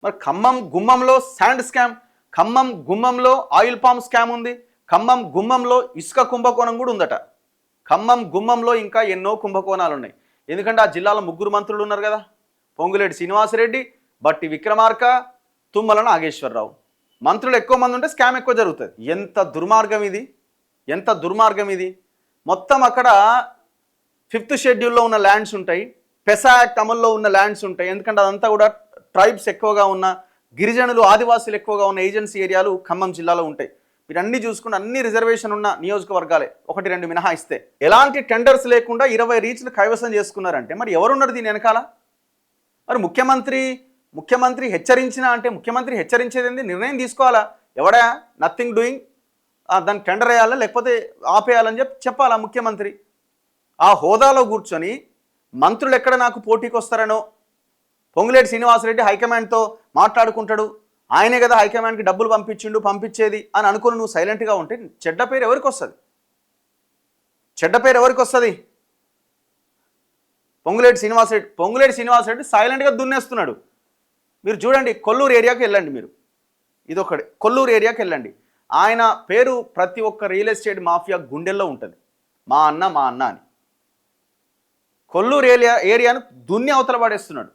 మరి ఖమ్మం గుమ్మంలో sand scam, Khammam గుమ్మంలో ఆయిల్ పామ్ స్కామ్ ఉంది, ఖమ్మం గుమ్మంలో ఇసుక కుంభకోణం కూడా ఉందట. ఖమ్మం గుమ్మంలో ఇంకా ఎన్నో కుంభకోణాలు ఉన్నాయి. ఎందుకంటే ఆ జిల్లాలో 3 మంత్రులు ఉన్నారు కదా, పొంగులేటి శ్రీనివాసరెడ్డి, బట్టి విక్రమార్క, తుమ్మల నాగేశ్వరరావు. మంత్రులు ఎక్కువ మంది ఉంటే స్కామ్ ఎక్కువ జరుగుతుంది. ఎంత దుర్మార్గం ఇది, ఎంత దుర్మార్గం ఇది. మొత్తం అక్కడ 5th షెడ్యూల్లో ఉన్న ల్యాండ్స్ ఉంటాయి, పెసా యాక్ట్ అమల్లో ఉన్న ల్యాండ్స్ ఉంటాయి. ఎందుకంటే అదంతా కూడా ట్రైబ్స్ ఎక్కువగా ఉన్న, గిరిజనులు ఆదివాసులు ఎక్కువగా ఉన్న ఏజెన్సీ ఏరియాలు ఖమ్మం జిల్లాలో ఉంటాయి. మీరు అన్ని చూసుకుంటే అన్ని రిజర్వేషన్ ఉన్న నియోజకవర్గాలే, 1-2 మినహాయిస్తే. ఎలాంటి టెండర్స్ లేకుండా 20 రీచ్లు కైవసం చేసుకున్నారంటే మరి ఎవరున్నారు దీని వెనకాల? మరి ముఖ్యమంత్రి హెచ్చరించిన అంటే ముఖ్యమంత్రి హెచ్చరించేది నిర్ణయం తీసుకోవాలా? ఎవడా నథింగ్ డూయింగ్, దాన్ని టెండర్ వేయాలా లేకపోతే ఆపేయాలని చెప్పాలా ముఖ్యమంత్రి? ఆ హోదాలో కూర్చొని మంత్రులు ఎక్కడ నాకు పోటీకి వస్తారనో, పొంగులేటి శ్రీనివాసరెడ్డి హైకమాండ్తో మాట్లాడుకుంటాడు, ఆయనే కదా హైకమాండ్కి డబ్బులు పంపించేది అని అనుకుని నువ్వు సైలెంట్గా ఉంటే చెడ్డ పేరు ఎవరికి వస్తుంది? చెడ్డ పేరు ఎవరికి వస్తుంది? పొంగులేటి శ్రీనివాసరెడ్డి సైలెంట్గా దున్నేస్తున్నాడు. మీరు చూడండి, కొల్లూరు ఏరియాకి వెళ్ళండి, మీరు ఇదొకటి, కొల్లూరు ఏరియాకి వెళ్ళండి. ఆయన పేరు ప్రతి ఒక్క రియల్ ఎస్టేట్ మాఫియా గుండెల్లో ఉంటుంది, మా అన్న అని. కొల్లూరు ఏరియాను దున్ని అవతల పడేస్తున్నాడు.